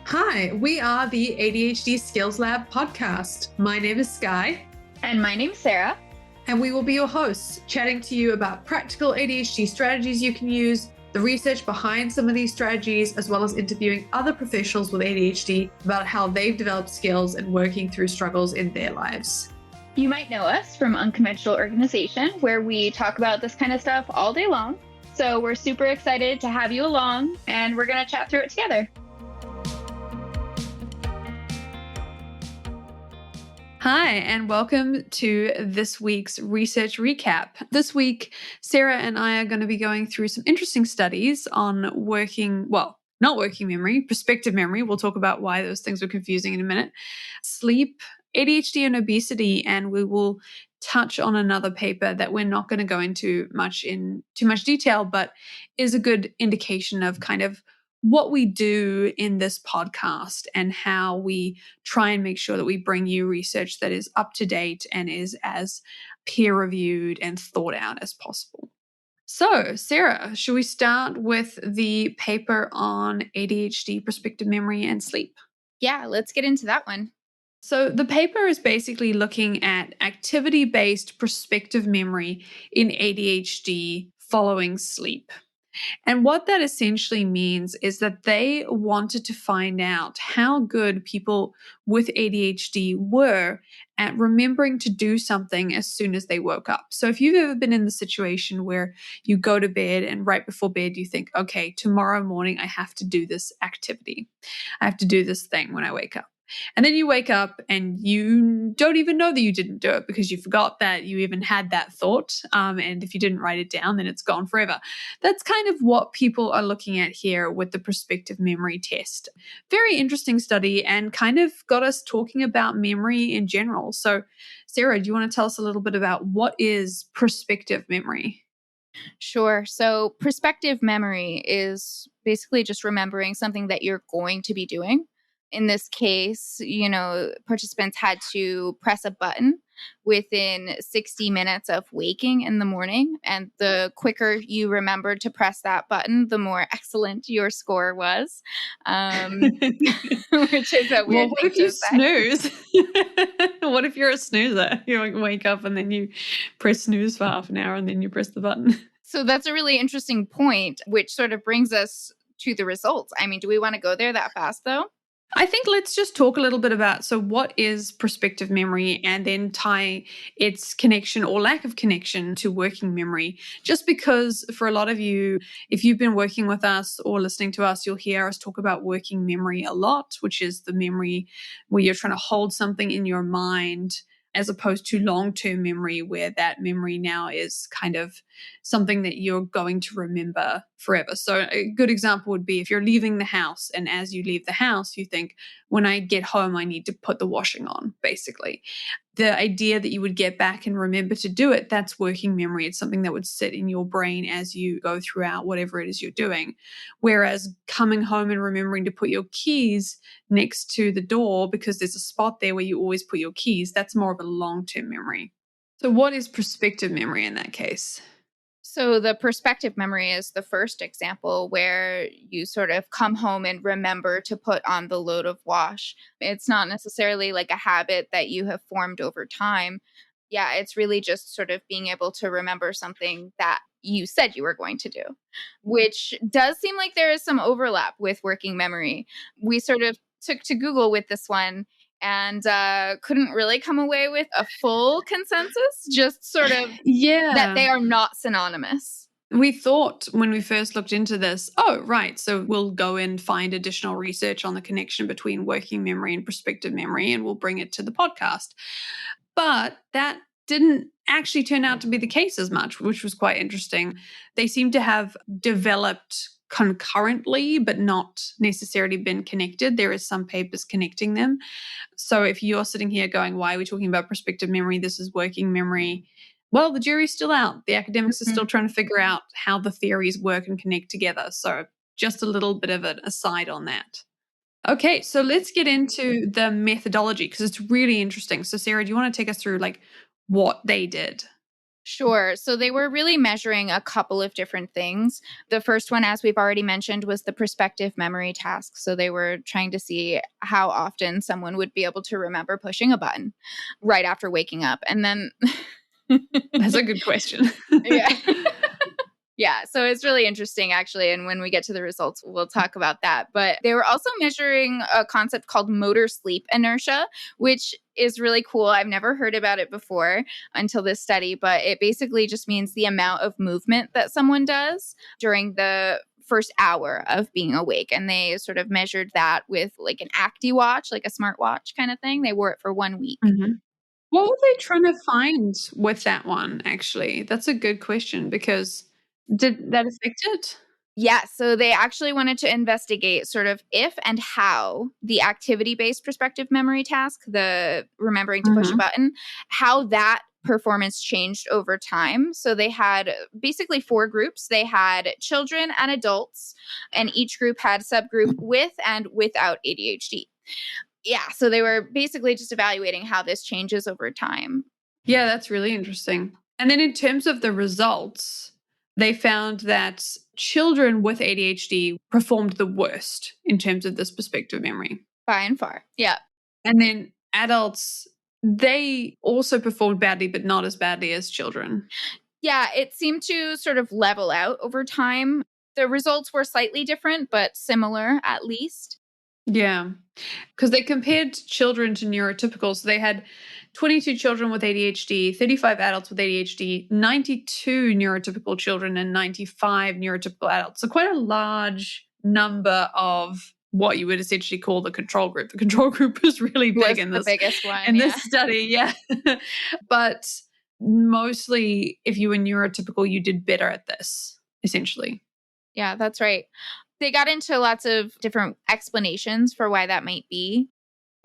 Hi, we are the ADHD Skills Lab podcast. My name is Skye, And my name's Sarah. and we will be your hosts, chatting to you about practical ADHD strategies you can use, the research behind some of these strategies, as well as interviewing other professionals with ADHD about how they've developed skills and working through struggles in their lives. You might know us from Unconventional Organization, where we talk about this kind of stuff all day long. So we're super excited to have you along, and we're going to chat through it together. Hi, and welcome to this week's research recap. This week, Sarah and I are going to be going through some interesting studies on not working memory, prospective memory. We'll talk about why those things are confusing in a minute. Sleep, ADHD, and obesity, and we will touch on another paper that we're not going to go into too much detail, but is a good indication of kind of what we do in this podcast and how we try and make sure that we bring you research that is up to date and is as peer reviewed and thought out as possible. So, Sarah, should we start with the paper on ADHD, prospective memory, and sleep? Yeah, let's get into that one. So, the paper is basically looking at activity-based prospective memory in ADHD following sleep. And what that essentially means is that they wanted to find out how good people with ADHD were at remembering to do something as soon as they woke up. So if you've ever been in the situation where you go to bed and right before bed you think, okay, tomorrow morning I have to do this activity. I have to do this thing when I wake up. And then you wake up and you don't even know that you didn't do it because you forgot that you even had that thought. And if you didn't write it down, then it's gone forever. That's kind of what people are looking at here with the prospective memory test. Very interesting study and kind of got us talking about memory in general. So, Sarah, do you want to tell us a little bit about what is prospective memory? Sure. So prospective memory is basically just remembering something that you're going to be doing. In this case, participants had to press a button within 60 minutes of waking in the morning. And the quicker you remembered to press that button, the more excellent your score was, which is a weird What thing if you to say. snooze? What if you're a snoozer? You wake up and then you press snooze for half an hour and then you press the button. So that's a really interesting point, which sort of brings us to the results. I mean, do we want to go there that fast, though? I think let's just talk a little bit about, so what is prospective memory and then tie its connection or lack of connection to working memory. Just because for a lot of you, if you've been working with us or listening to us, you'll hear us talk about working memory a lot, which is the memory where you're trying to hold something in your mind as opposed to long-term memory, where that memory now is kind of something that you're going to remember forever. So a good example would be if you're leaving the house, and as you leave the house, you think, when I get home, I need to put the washing on, basically. The idea that you would get back and remember to do it, that's working memory. It's something that would sit in your brain as you go throughout whatever it is you're doing. Whereas coming home and remembering to put your keys next to the door because there's a spot there where you always put your keys, that's more of a long-term memory. So what is prospective memory in that case? So the perspective memory is the first example where you sort of come home and remember to put on the load of wash. It's not necessarily like a habit that you have formed over time. Yeah, it's really just sort of being able to remember something that you said you were going to do, which does seem like there is some overlap with working memory. We sort of took to Google with this one and couldn't really come away with a full consensus, just sort of that they are not synonymous. We thought when we first looked into this, oh, right, so we'll go and find additional research on the connection between working memory and prospective memory, and we'll bring it to the podcast. But that didn't actually turn out to be the case as much, which was quite interesting. They seem to have developed concurrently, but not necessarily been connected. There is some papers connecting them. So if you're sitting here going, why are we talking about prospective memory? This is working memory. Well, the jury's still out. The academics are still trying to figure out how the theories work and connect together. So just a little bit of an aside on that. Okay, so let's get into the methodology because it's really interesting. So Sarah, do you want to take us through like what they did? Sure. So they were really measuring a couple of different things. The first one, as we've already mentioned, was the prospective memory task. So they were trying to see how often someone would be able to remember pushing a button right after waking up. And then That's a good question. yeah. Yeah, so it's really interesting, actually. And when we get to the results, we'll talk about that. But they were also measuring a concept called motor sleep inertia, which is really cool. I've never heard about it before until this study, but it basically just means the amount of movement that someone does during the first hour of being awake. And they sort of measured that with like an Acti watch, like a smartwatch kind of thing. They wore it for 1 week. Mhm. What were they trying to find with that one, actually? That's a good question because did that affect it? Yeah, so they actually wanted to investigate sort of if and how the activity-based prospective memory task, the remembering to push a Mhm. button, how that performance changed over time. So they had basically 4 groups. They had children and adults, and each group had subgroup with and without ADHD. Yeah, so they were basically just evaluating how this changes over time. Yeah, that's really interesting. And then in terms of the results, they found that children with ADHD performed the worst in terms of this perspective memory. By and far. Yeah. And then adults, they also performed badly, but not as badly as children. Yeah, it seemed to sort of level out over time. The results were slightly different, but similar at least. Yeah. Because they compared children to neurotypicals. So they had 22 children with ADHD, 35 adults with ADHD, 92 neurotypical children, and 95 neurotypical adults. So quite a large number of what you would essentially call the control group. The control group was really big Was in the this biggest one, yeah. study, yeah. But mostly, if you were neurotypical, you did better at this, essentially. Yeah, that's right. They got into lots of different explanations for why that might be.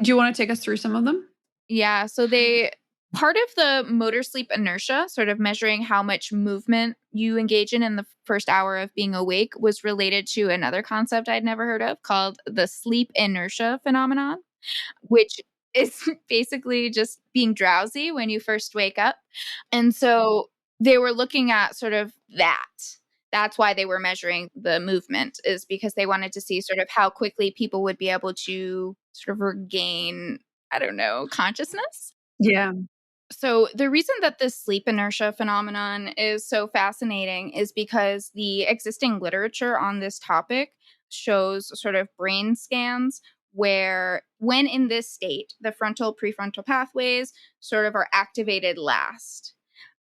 Do you want to take us through some of them? Yeah, so they part of the motor sleep inertia, sort of measuring how much movement you engage in the first hour of being awake, was related to another concept I'd never heard of called the sleep inertia phenomenon, which is basically just being drowsy when you first wake up. And so they were looking at sort of that. That's why they were measuring the movement, is because they wanted to see sort of how quickly people would be able to sort of regain, I don't know, consciousness. Yeah. So, the reason that this sleep inertia phenomenon is so fascinating is because the existing literature on this topic shows sort of brain scans where, when in this state, the frontal prefrontal pathways sort of are activated last.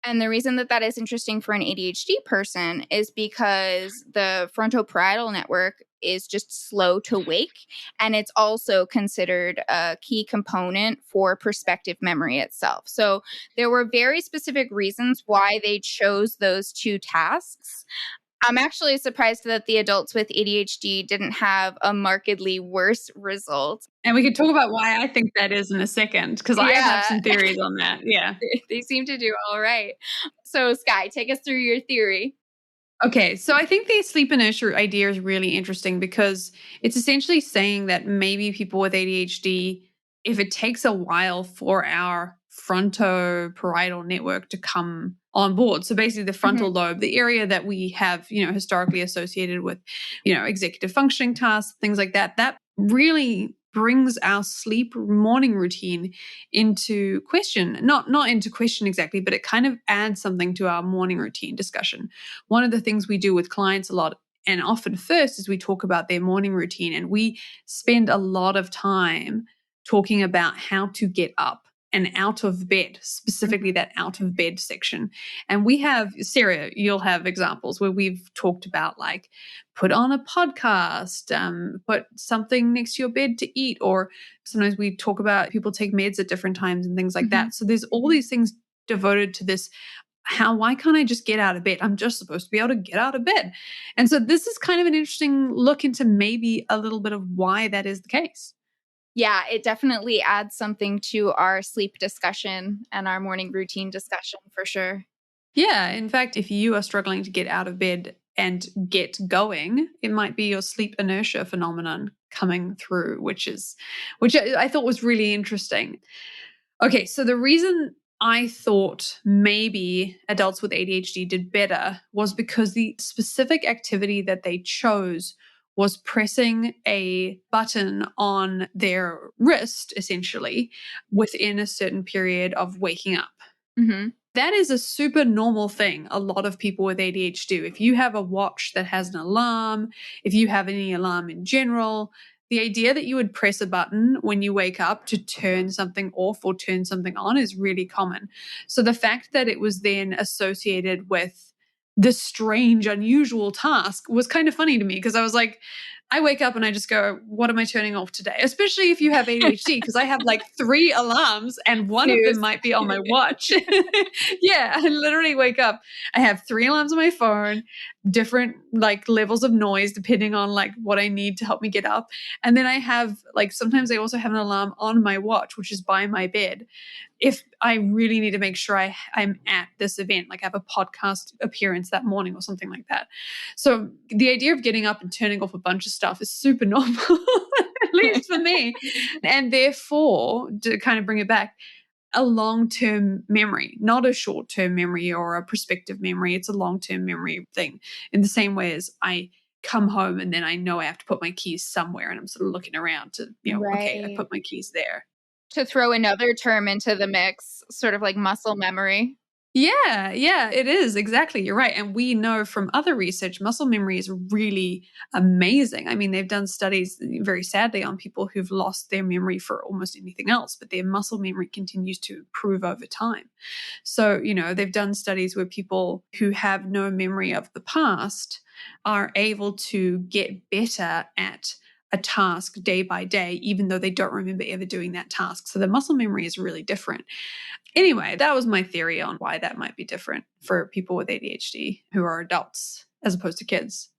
And the reason that that is interesting for an ADHD person is because the frontoparietal network is just slow to wake. And it's also considered a key component for perspective memory itself. So there were very specific reasons why they chose those 2 tasks. I'm actually surprised that the adults with ADHD didn't have a markedly worse result. And we could talk about why I think that is in a second, because I have Yeah. some theories on that. Yeah. They seem to do all right. So, Skye, take us through your theory. Okay. So I think the sleep inertia idea is really interesting because it's essentially saying that maybe people with ADHD, if it takes a while for our frontoparietal network to come on board. So basically the frontal Mhm. lobe, the area that we have, historically associated with, executive functioning tasks, things like that, that really brings our sleep morning routine into question. Not into question exactly, but it kind of adds something to our morning routine discussion. One of the things we do with clients a lot and often first is we talk about their morning routine, and we spend a lot of time talking about how to get up and out of bed, specifically Mhm. that out of bed section. And we have, Sarah, you'll have examples where we've talked about like put on a podcast, put something next to your bed to eat, or sometimes we talk about people take meds at different times and things like Mhm. that. So there's all these things devoted to this. Why can't I just get out of bed? I'm just supposed to be able to get out of bed. And so this is kind of an interesting look into maybe a little bit of why that is the case. Yeah, it definitely adds something to our sleep discussion and our morning routine discussion for sure. Yeah. In fact, if you are struggling to get out of bed and get going, it might be your sleep inertia phenomenon coming through, which I thought was really interesting. Okay, so the reason I thought maybe adults with ADHD did better was because the specific activity that they chose was pressing a button on their wrist, essentially, within a certain period of waking up. Mm-hmm. That is a super normal thing a lot of people with ADHD do. If you have a watch that has an alarm, if you have any alarm in general, the idea that you would press a button when you wake up to turn something off or turn something on is really common. So the fact that it was then associated with this strange, unusual task was kind of funny to me because I was like, I wake up and I just go, what am I turning off today? Especially if you have ADHD, because I have like 3 alarms and one of them might be on my watch. Yeah, I literally wake up. I have 3 alarms on my phone, different like levels of noise depending on like what I need to help me get up. And then I have like sometimes I also have an alarm on my watch, which is by my bed. If I really need to make sure I'm at this event, like I have a podcast appearance that morning or something like that. So the idea of getting up and turning off a bunch of stuff is super normal, at least for me. And therefore, to kind of bring it back, a long-term memory, not a short-term memory or a prospective memory. It's a long-term memory thing in the same way as I come home and then I know I have to put my keys somewhere and I'm sort of looking around to, okay, I Right. put my keys there. To throw another term into the mix, sort of like muscle memory. Yeah, it is. Exactly. You're right. And we know from other research, muscle memory is really amazing. I mean, they've done studies very sadly on people who've lost their memory for almost anything else, but their muscle memory continues to improve over time. So, they've done studies where people who have no memory of the past are able to get better at a task day by day, even though they don't remember ever doing that task. So the muscle memory is really different. Anyway, that was my theory on why that might be different for people with ADHD who are adults as opposed to kids.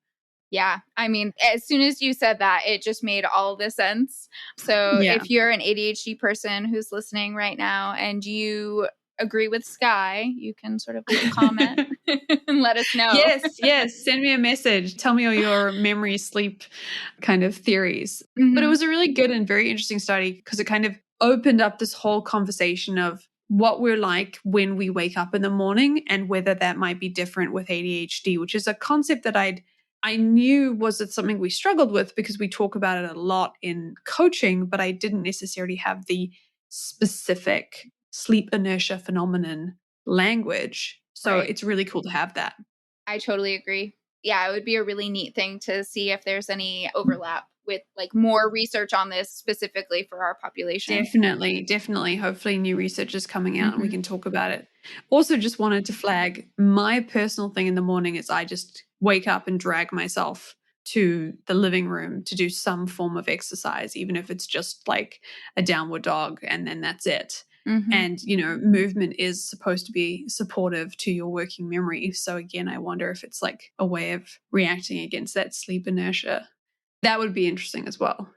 Yeah. I mean, as soon as you said that, it just made all the sense. So Yeah. if you're an ADHD person who's listening right now and you agree with Skye, you can sort of leave a comment and let us know. Yes. Send me a message. Tell me all your memory sleep kind of theories. Mm-hmm. But it was a really good and very interesting study because it kind of opened up this whole conversation of what we're like when we wake up in the morning and whether that might be different with ADHD, which is a concept that I knew was it something we struggled with because we talk about it a lot in coaching, but I didn't necessarily have the specific sleep inertia phenomenon language. So Right. it's really cool to have that. I totally agree. Yeah, it would be a really neat thing to see if there's any overlap with like more research on this specifically for our population. Definitely. Hopefully new research is coming out and we can talk about it. Also just wanted to flag my personal thing in the morning is I just wake up and drag myself to the living room to do some form of exercise, even if it's just like a downward dog and then that's it. Mm-hmm. And, movement is supposed to be supportive to your working memory. So again, I wonder if it's like a way of reacting against that sleep inertia. That would be interesting as well.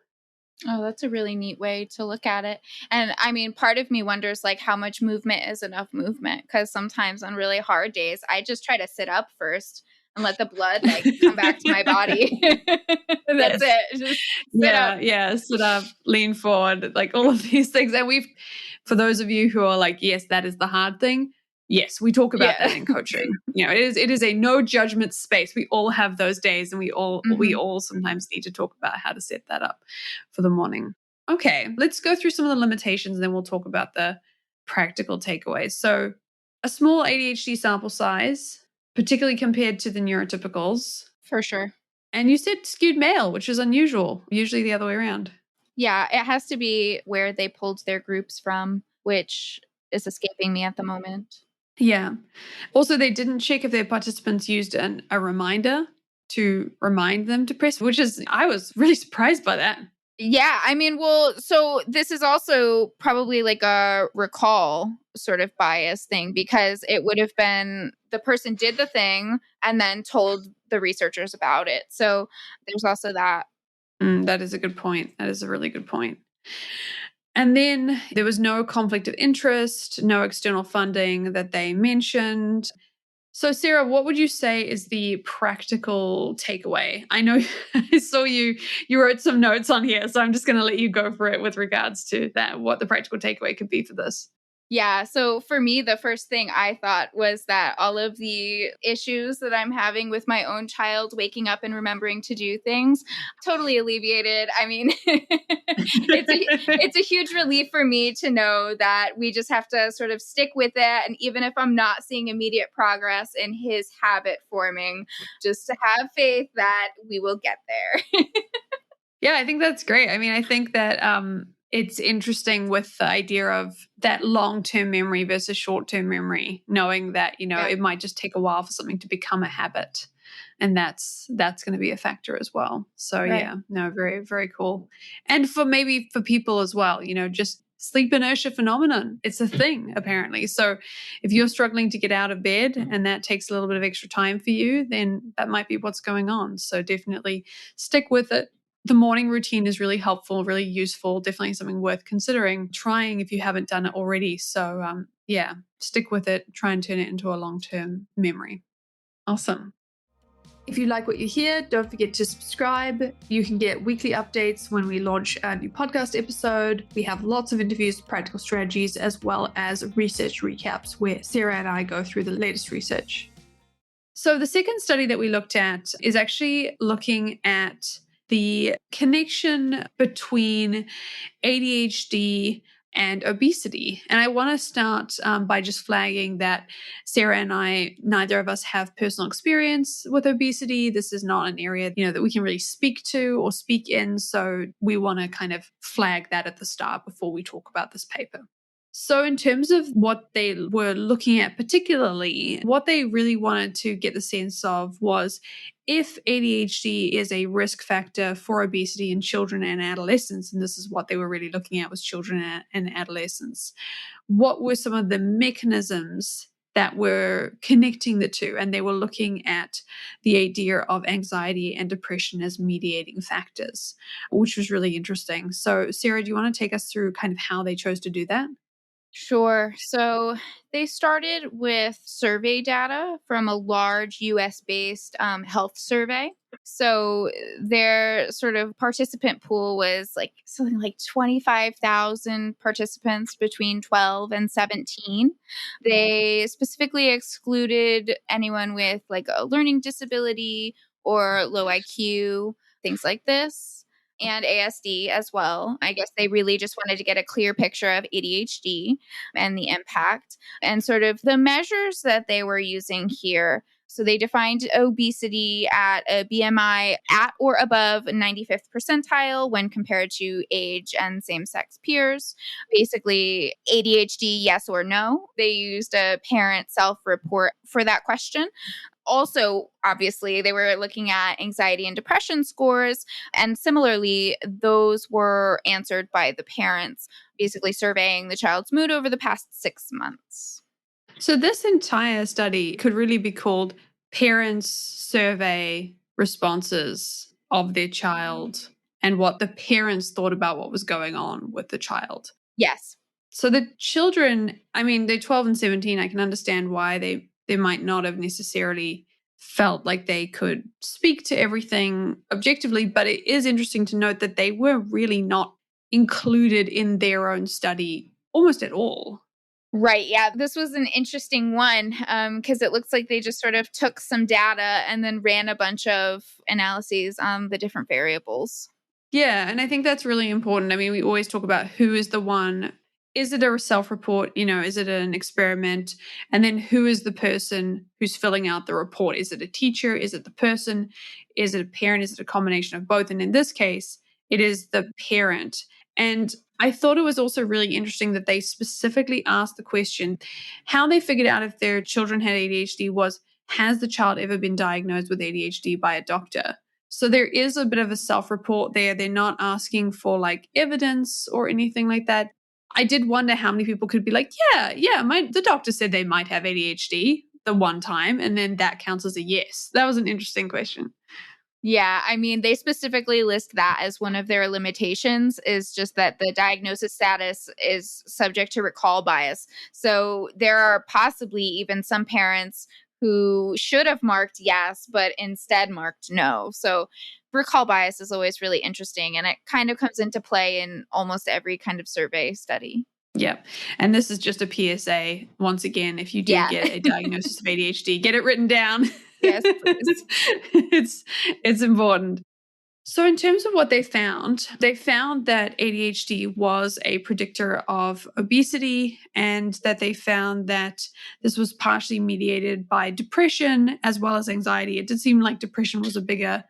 Oh, that's a really neat way to look at it. And I mean, part of me wonders like how much movement is enough movement? Because sometimes on really hard days, I just try to sit up first and let the blood like come back to my body. That's it. Just sit up. Yeah. Sit up, lean forward, like all of these things. And for those of you who are like, yes, that is the hard thing. Yes, we talk about that in coaching. It is a no judgment space. We all have those days and we all sometimes need to talk about how to set that up for the morning. Okay, let's go through some of the limitations and then we'll talk about the practical takeaways. So a small ADHD sample size, particularly compared to the neurotypicals. For sure. And you said skewed male, which is unusual, usually the other way around. Yeah, it has to be where they pulled their groups from, which is escaping me at the moment. Yeah. Also, they didn't check if their participants used a reminder to remind them to press, I was really surprised by that. Yeah, I mean, well, so this is also probably like a recall sort of bias thing because it would have been the person did the thing and then told the researchers about it. So there's also that. That is a good point. That is a really good point. And then there was no conflict of interest, no external funding that they mentioned. So, Sarah, what would you say is the practical takeaway? I know I saw you wrote some notes on here, so I'm just going to let you go for it with regards to that, what the practical takeaway could be for this. Yeah. So for me, the first thing I thought was that all of the issues that I'm having with my own child waking up and remembering to do things totally alleviated. I mean, it's a huge relief for me to know that we just have to sort of stick with it. And even if I'm not seeing immediate progress in his habit forming, just to have faith that we will get there. Yeah, I think that's great. I mean, I think that it's interesting with the idea of that long-term memory versus short-term memory, knowing that, Yeah. it might just take a while for something to become a habit. And that's going to be a factor as well. So Right. yeah, no, very, very cool. And for people as well, just sleep inertia phenomenon. It's a thing apparently. So if you're struggling to get out of bed and that takes a little bit of extra time for you, then that might be what's going on. So definitely stick with it. The morning routine is really helpful, really useful, definitely something worth considering trying if you haven't done it already. So yeah, stick with it, try and turn it into a long-term memory. Awesome. If you like what you hear, don't forget to subscribe. You can get weekly updates when we launch a new podcast episode. We have lots of interviews, practical strategies, as well as research recaps where Sarah and I go through the latest research. So the second study that we looked at is actually looking at the connection between ADHD and obesity. And I want to start by just flagging that Sarah and I, neither of us have personal experience with obesity. This is not an area, that we can really speak to or speak in. So we want to kind of flag that at the start before we talk about this paper. So in terms of what they were looking at particularly, what they really wanted to get the sense of was if ADHD is a risk factor for obesity in children and adolescents, and this is what they were really looking at was children and adolescents, what were some of the mechanisms that were connecting the two? And they were looking at the idea of anxiety and depression as mediating factors, which was really interesting. So Sarah, do you want to take us through kind of how they chose to do that? Sure. So they started with survey data from a large US based health survey. So their sort of participant pool was like something like 25,000 participants between 12 and 17. They specifically excluded anyone with like a learning disability or low IQ, things like this, and ASD as well. I guess they really just wanted to get a clear picture of ADHD and the impact and sort of the measures that they were using here. So they defined obesity at a BMI at or above 95th percentile when compared to age and same-sex peers. Basically, ADHD, yes or no. They used a parent self-report for that question. Also, obviously, they were looking at anxiety and depression scores. And similarly, those were answered by the parents, basically surveying the child's mood over the past 6 months. So this entire study could really be called parents survey responses of their child and what the parents thought about what was going on with the child. Yes. So the children, I mean, they're 12 and 17. I can understand why they might not have necessarily felt like they could speak to everything objectively, but it is interesting to note that they were really not included in their own study almost at all. Right. Yeah. This was an interesting one because it looks like they just sort of took some data and then ran a bunch of analyses on the different variables. Yeah, and I think that's really important. I mean, we always talk about who is the one. Is it a self-report? Is it an experiment? And then who is the person who's filling out the report? Is it a teacher? Is it the person? Is it a parent? Is it a combination of both? And in this case, it is the parent. And I thought it was also really interesting that they specifically asked the question, how they figured out if their children had ADHD was, has the child ever been diagnosed with ADHD by a doctor? So there is a bit of a self-report there. They're not asking for like evidence or anything like that. I did wonder how many people could be like, yeah, the doctor said they might have ADHD the one time, and then that counts as a yes. That was an interesting question. Yeah, I mean, they specifically list that as one of their limitations is just that the diagnosis status is subject to recall bias. So there are possibly even some parents who should have marked yes, but instead marked no. So recall bias is always really interesting, and it kind of comes into play in almost every kind of survey study. Yep. And this is just a PSA. Once again, if you do Yeah. get a diagnosis of ADHD, get it written down. Yes, please. It's important. So in terms of what they found that ADHD was a predictor of obesity, and that they found that this was partially mediated by depression as well as anxiety. It did seem like depression was a bigger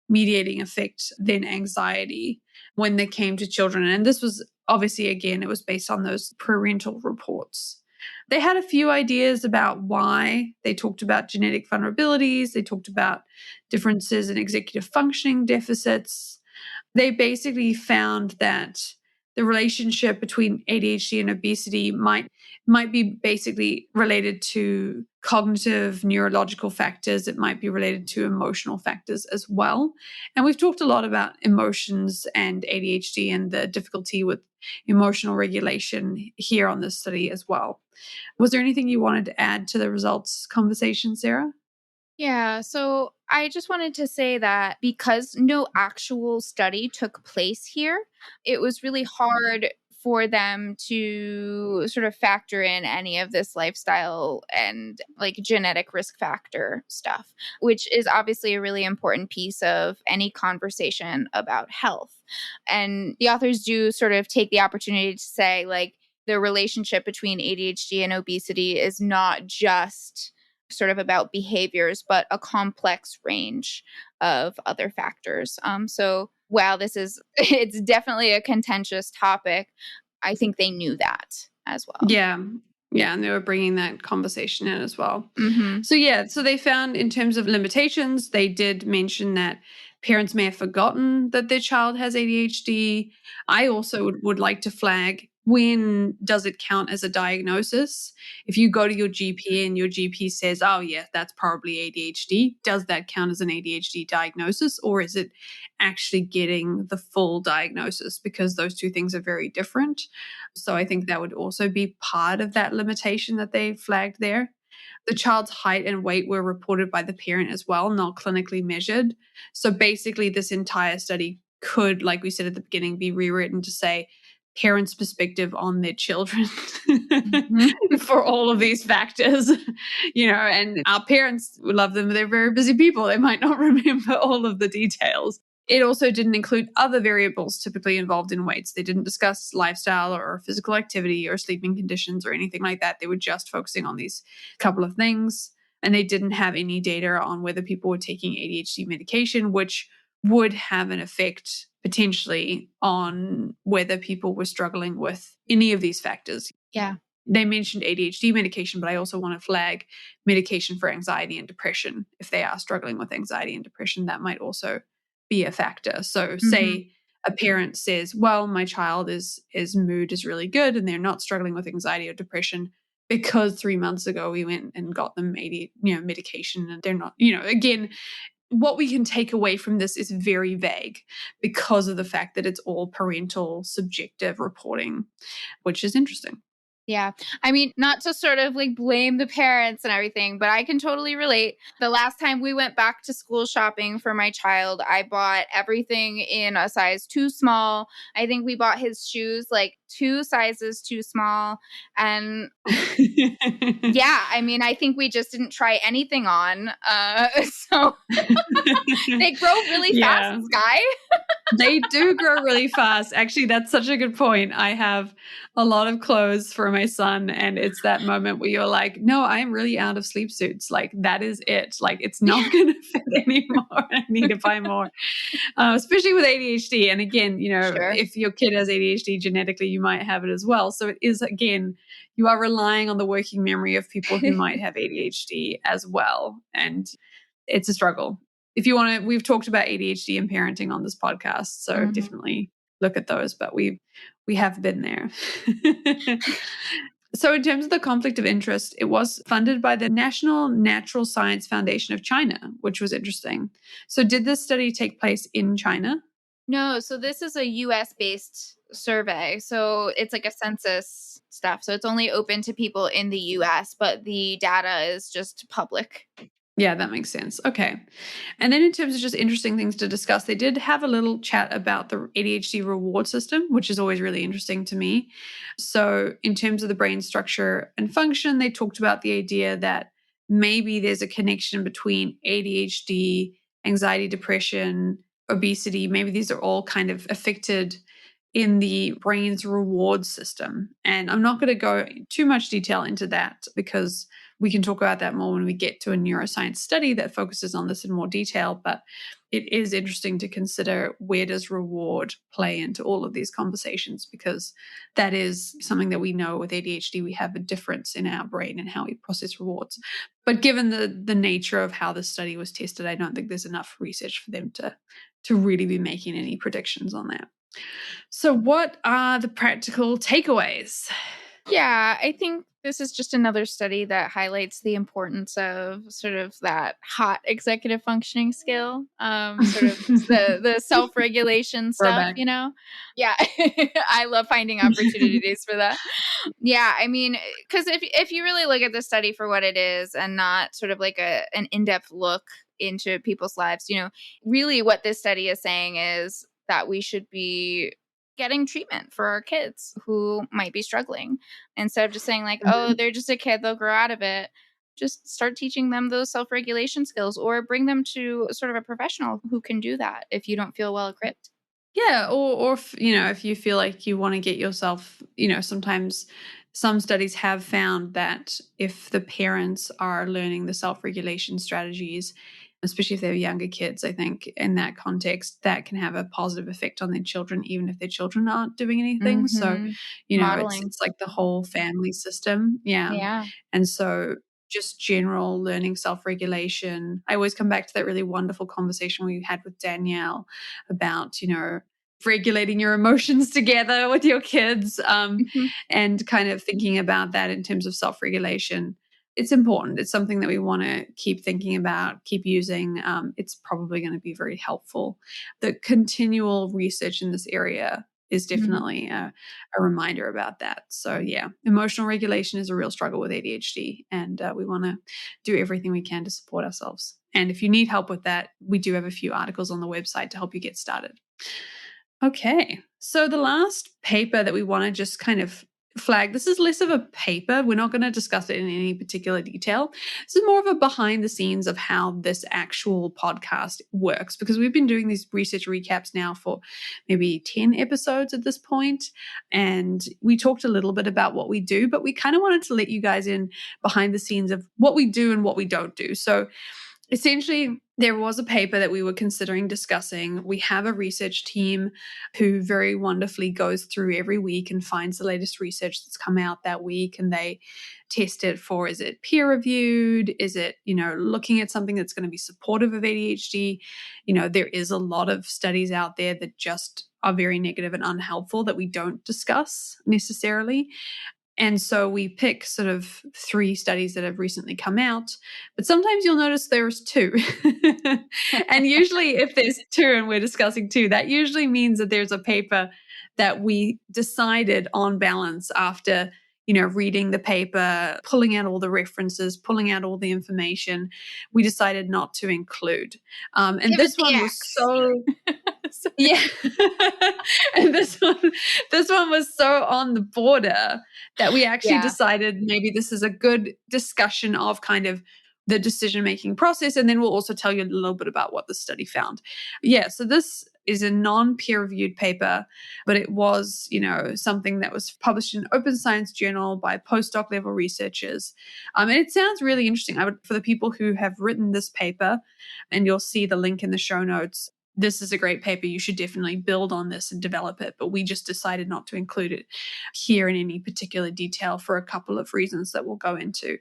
mediating effect than anxiety when they came to children. And this was obviously, again, it was based on those parental reports. They had a few ideas about why. They talked about genetic vulnerabilities. They talked about differences in executive functioning deficits. They basically found that the relationship between ADHD and obesity might be basically related to cognitive neurological factors. It might be related to emotional factors as well. And we've talked a lot about emotions and ADHD and the difficulty with emotional regulation here on this study as well. Was there anything you wanted to add to the results conversation, Sarah? Yeah, so I just wanted to say that because no actual study took place here, it was really hard for them to sort of factor in any of this lifestyle and like genetic risk factor stuff, which is obviously a really important piece of any conversation about health. And the authors do sort of take the opportunity to say, like, the relationship between ADHD and obesity is not just sort of about behaviors, but a complex range of other factors. So while it's definitely a contentious topic, I think they knew that as well. Yeah. Yeah. And they were bringing that conversation in as well. Mm-hmm. So they found in terms of limitations, they did mention that parents may have forgotten that their child has ADHD. I also would like to flag, when does it count as a diagnosis? If you go to your GP and your GP says, oh, yeah, that's probably ADHD, does that count as an ADHD diagnosis, or is it actually getting the full diagnosis? Because those two things are very different. So I think that would also be part of that limitation that they flagged there. The child's height and weight were reported by the parent as well, not clinically measured. So basically, this entire study could, like we said at the beginning, be rewritten to say parents' perspective on their children Mm-hmm. for all of these factors. And our parents love them. They're very busy people. They might not remember all of the details. It also didn't include other variables typically involved in weights. They didn't discuss lifestyle or physical activity or sleeping conditions or anything like that. They were just focusing on these couple of things. And they didn't have any data on whether people were taking ADHD medication, which would have an effect potentially on whether people were struggling with any of these factors. Yeah. They mentioned ADHD medication, but I also want to flag medication for anxiety and depression. If they are struggling with anxiety and depression, that might also be a factor. So say a parent says, well, my child's mood is really good and they're not struggling with anxiety or depression because 3 months ago we went and got them medication, and they're not, again, what we can take away from this is very vague because of the fact that it's all parental subjective reporting, which is interesting. Yeah. I mean, not to sort of like blame the parents and everything, but I can totally relate. The last time we went back to school shopping for my child, I bought everything in a size too small. I think we bought his shoes like 2 sizes too small. And yeah, I mean, I think we just didn't try anything on. So they grow really fast, Skye. They do grow really fast. Actually, that's such a good point. I have a lot of clothes for my son, and it's that moment where you're like, no, I'm really out of sleep suits. Like, that is it. Like, it's not going to fit anymore. I need to buy more, especially with ADHD. And again, Sure. if your kid has ADHD genetically, you might have it as well. So it is, again, you are relying on the working memory of people who might have ADHD as well. And it's a struggle. If you want to, we've talked about ADHD and parenting on this podcast, so definitely look at those, but we have been there. So in terms of the conflict of interest, it was funded by the National Natural Science Foundation of China, which was interesting. So did this study take place in China? No, so this is a US based survey. So it's like a census stuff. So it's only open to people in the US, but the data is just public. Yeah, that makes sense. Okay. And then in terms of just interesting things to discuss, they did have a little chat about the ADHD reward system, which is always really interesting to me. So, in terms of the brain structure and function, they talked about the idea that maybe there's a connection between ADHD, anxiety, depression, obesity. Maybe these are all kind of affected in the brain's reward system. And I'm not going to go too much detail into that because we can talk about that more when we get to a neuroscience study that focuses on this in more detail. But it is interesting to consider, where does reward play into all of these conversations, because that is something that we know with ADHD. We have a difference in our brain and how we process rewards. But given the nature of how the study was tested, I don't think there's enough research for them to really be making any predictions on that. So what are the practical takeaways? Yeah, I think this is just another study that highlights the importance of sort of that hot executive functioning skill, sort of the self-regulation stuff, Throwback. you know? Yeah, I love finding opportunities for that. Yeah, I mean, because if you really look at the study for what it is and not sort of like an in-depth look into people's lives, really what this study is saying is that we should be getting treatment for our kids who might be struggling, instead of just saying like, oh, Mhm. they're just a kid, they'll grow out of it. Just start teaching them those self-regulation skills, or bring them to sort of a professional who can do that if you don't feel well equipped. Yeah, or if you feel like you want to get yourself, sometimes some studies have found that if the parents are learning the self-regulation strategies, especially if they're younger kids, I think in that context, that can have a positive effect on their children, even if their children aren't doing anything. So, Mm-hmm. it's Modeling. it's like the whole family system. Yeah. Yeah. And so just general learning self-regulation. I always come back to that really wonderful conversation we had with Danielle about, regulating your emotions together with your kids, Hmm. and kind of thinking about that in terms of self-regulation. It's important. It's something that we want to keep thinking about, keep using. It's probably going to be very helpful. The continual research in this area is definitely a reminder about that. So, yeah, emotional regulation is a real struggle with ADHD, and we want to do everything we can to support ourselves. And if you need help with that, we do have a few articles on the website to help you get started. Okay. So the last paper that we want to just kind of flag, this is less of a paper. We're not going to discuss it in any particular detail. This is more of a behind the scenes of how this actual podcast works, because we've been doing these research recaps now for maybe 10 episodes at this point. And we talked a little bit about what we do, but we kind of wanted to let you guys in behind the scenes of what we do and what we don't do. So essentially, there was a paper that we were considering discussing. We have a research team who very wonderfully goes through every week and finds the latest research that's come out that week, and they test it for, is it peer reviewed? Is it, looking at something that's going to be supportive of ADHD? There is a lot of studies out there that just are very negative and unhelpful that we don't discuss necessarily. And so we pick sort of 3 studies that have recently come out, but sometimes you'll notice there's 2. And usually if there's 2 and we're discussing 2, that usually means that there's a paper that we decided on balance after, reading the paper, pulling out all the references, pulling out all the information, we decided not to include. And Give it this the one was X. so Sorry. yeah. And this one was so on the border that we actually Yeah. decided maybe this is a good discussion of kind of the decision-making process, and then we'll also tell you a little bit about what the study found. Yeah, so this is a non-peer-reviewed paper, but it was, something that was published in Open Science Journal by postdoc level researchers. And it sounds really interesting. For the people who have written this paper, and you'll see the link in the show notes, this is a great paper. You should definitely build on this and develop it. But we just decided not to include it here in any particular detail for a couple of reasons that we'll go into.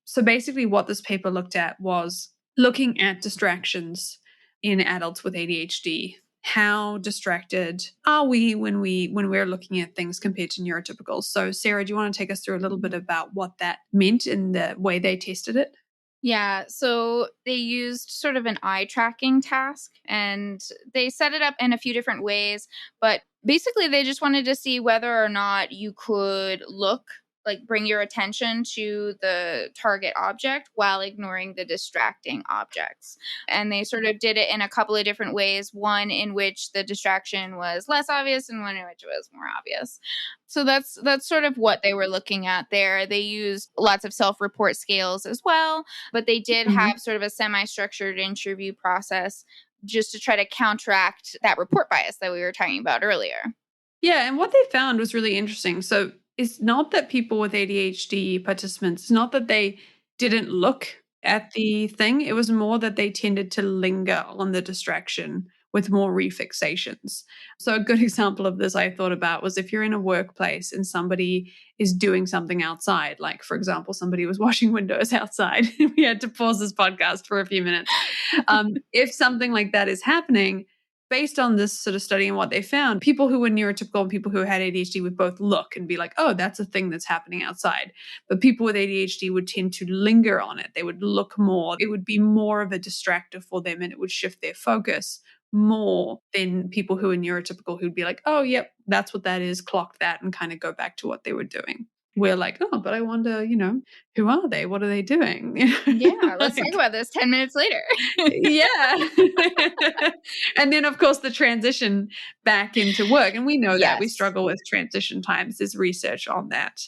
So basically what this paper looked at was looking at distractions in adults with ADHD. How distracted are we when we're looking at things compared to neurotypicals? So Sarah, do you want to take us through a little bit about what that meant and the way they tested it? Yeah, so they used sort of an eye tracking task, and they set it up in a few different ways, but basically they just wanted to see whether or not you could look like bring your attention to the target object while ignoring the distracting objects. And they sort of did it in a couple of different ways, one in which the distraction was less obvious and one in which it was more obvious. So that's sort of what they were looking at there. They used lots of self-report scales as well, but they did have sort of a semi-structured interview process just to try to counteract that report bias that we were talking about earlier. Yeah, and what they found was really interesting. So it's not that people with ADHD participants, it's not that they didn't look at the thing. It was more that they tended to linger on the distraction with more refixations. So a good example of this I thought about was if you're in a workplace and somebody is doing something outside, like for example, somebody was washing windows outside. We had to pause this podcast for a few minutes. If something like that is happening, based on this sort of study and what they found, people who were neurotypical and people who had ADHD would both look and be like, oh, that's a thing that's happening outside. But people with ADHD would tend to linger on it. They would look more. It would be more of a distractor for them and it would shift their focus more than people who are neurotypical who'd be like, oh, yep, that's what that is, clock that and kind of go back to what they were doing. We're like, oh, but I wonder, who are they? What are they doing? Yeah, let's talk about this 10 minutes later. Yeah. And then, of course, the transition back into work. And we know that we struggle with transition times. There's research on that.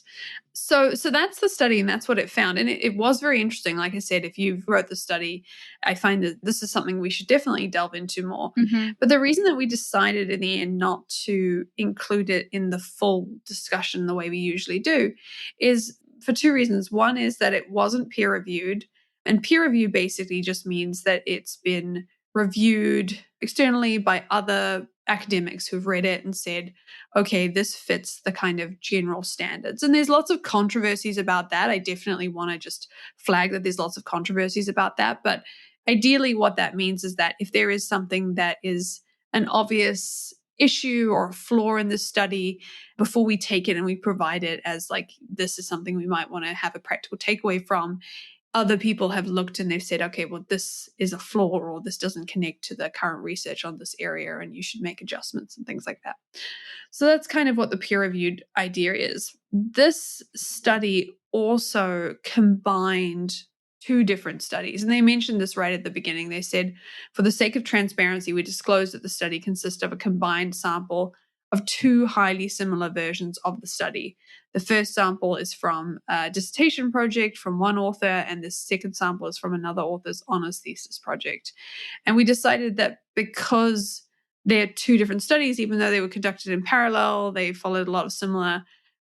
So that's the study and that's what it found. And it was very interesting. Like I said, if you've wrote the study, I find that this is something we should definitely delve into more. But the reason that we decided in the end not to include it in the full discussion the way we usually do is for two reasons. One is that it wasn't peer reviewed. And peer review basically just means that it's been reviewed externally by other academics who've read it and said, okay, this fits the kind of general standards. And there's lots of controversies about that. I definitely want to just flag that there's lots of controversies about that. But ideally, what that means is that if there is something that is an obvious issue or a flaw in this study, before we take it and we provide it as like, this is something we might want to have a practical takeaway from, other people have looked and they've said, okay, well, this is a flaw or this doesn't connect to the current research on this area and you should make adjustments and things like that. So that's kind of what the peer-reviewed idea is. This study also combined two different studies. And they mentioned this right at the beginning. They said, for the sake of transparency, we disclosed that the study consists of a combined sample of two highly similar versions of the study. The first sample is from a dissertation project from one author, and the second sample is from another author's honors thesis project. And we decided that because they're two different studies, even though they were conducted in parallel, they followed a lot of similar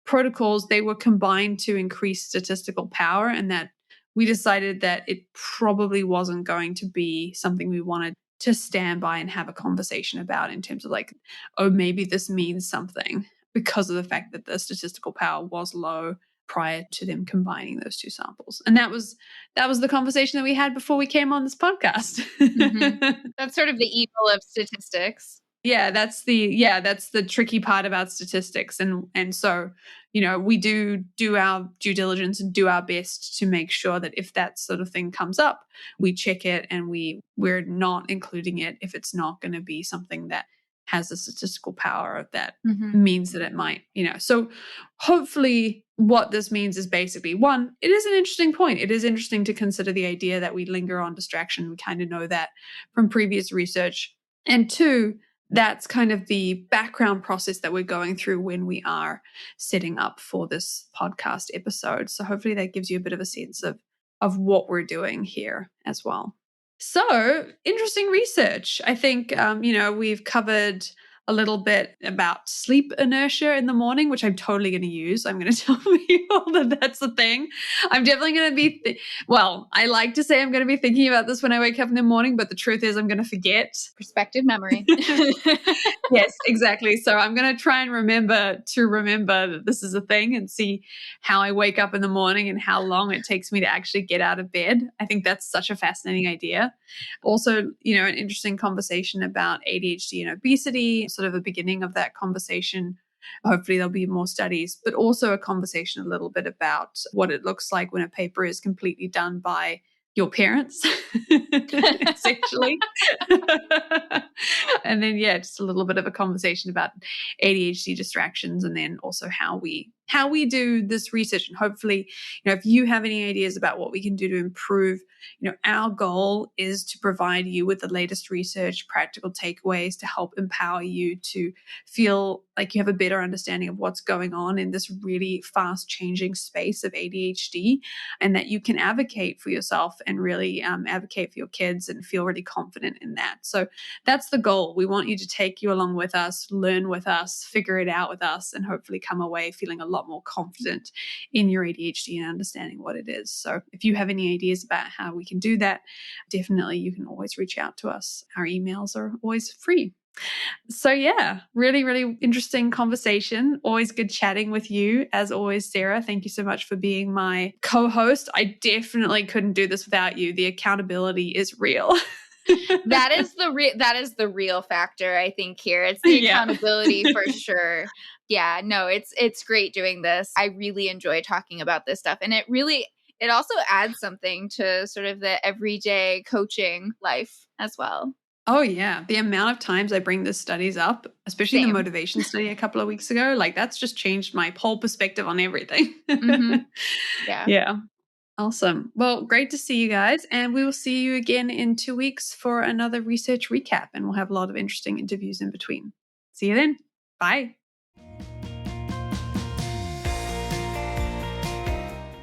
protocols, they were combined to increase statistical power, and that we decided that it probably wasn't going to be something we wanted to stand by and have a conversation about in terms of like, oh, maybe this means something because of the fact that the statistical power was low prior to them combining those two samples. And that was the conversation that we had before we came on this podcast. That's sort of the evil of statistics. Yeah, that's the tricky part about statistics. And so, we do our due diligence and do our best to make sure that if that sort of thing comes up, we check it and we're not including it if it's not going to be something that has a statistical power that means that it might, So hopefully what this means is basically, one, it is an interesting point. It is interesting to consider the idea that we linger on distraction. We kind of know that from previous research. And two, that's kind of the background process that we're going through when we are setting up for this podcast episode. So hopefully that gives you a bit of a sense of what we're doing here as well. So interesting research. I think, we've covered a little bit about sleep inertia in the morning, which I'm totally going to use. I'm going to tell people that that's the thing. I'm definitely going to be, I like to say I'm going to be thinking about this when I wake up in the morning, but the truth is I'm going to forget. Prospective memory. Yes, exactly. So I'm going to try and remember that this is a thing and see how I wake up in the morning and how long it takes me to actually get out of bed. I think that's such a fascinating idea. Also, an interesting conversation about ADHD and obesity, sort of the beginning of that conversation. Hopefully there'll be more studies, but also a conversation a little bit about what it looks like when a paper is completely done by your parents, essentially. And then, just a little bit of a conversation about ADHD distractions and then also how we how we do this research, and hopefully, if you have any ideas about what we can do to improve, our goal is to provide you with the latest research, practical takeaways to help empower you to feel like you have a better understanding of what's going on in this really fast changing space of ADHD, and that you can advocate for yourself and really advocate for your kids and feel really confident in that. So that's the goal. We want you to take you along with us, learn with us, figure it out with us, and hopefully come away feeling a lot more confident in your ADHD and understanding what it is. So if you have any ideas about how we can do that, definitely you can always reach out to us. Our emails are always free. So yeah, really, really interesting conversation. Always good chatting with you. As always, Sarah, thank you so much for being my co-host. I definitely couldn't do this without you. The accountability is real. That is the real factor, I think, here. It's the accountability for sure. Yeah, no, it's great doing this. I really enjoy talking about this stuff. And it also adds something to sort of the everyday coaching life as well. Oh yeah. The amount of times I bring the studies up, especially the motivation study a couple of weeks ago, like that's just changed my whole perspective on everything. Mm-hmm. Yeah. Awesome. Well, great to see you guys. And we will see you again in 2 weeks for another research recap. And we'll have a lot of interesting interviews in between. See you then. Bye.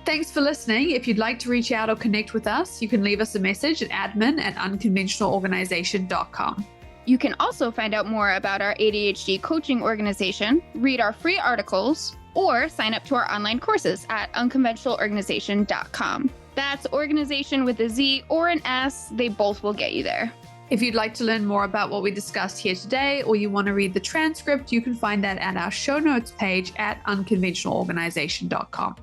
Thanks for listening. If you'd like to reach out or connect with us, you can leave us a message at admin@unconventionalorganization.com. You can also find out more about our ADHD coaching organization, read our free articles, or sign up to our online courses at unconventionalorganization.com. That's organization with a Z or an S. They both will get you there. If you'd like to learn more about what we discussed here today, or you want to read the transcript, you can find that at our show notes page at unconventionalorganization.com.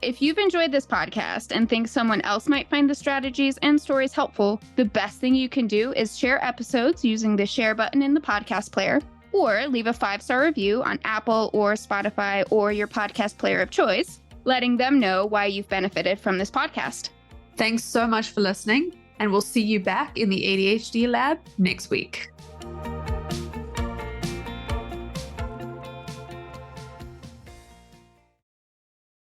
If you've enjoyed this podcast and think someone else might find the strategies and stories helpful, the best thing you can do is share episodes using the share button in the podcast player, or leave a 5-star review on Apple or Spotify or your podcast player of choice, letting them know why you've benefited from this podcast. Thanks so much for listening, and we'll see you back in the ADHD lab next week.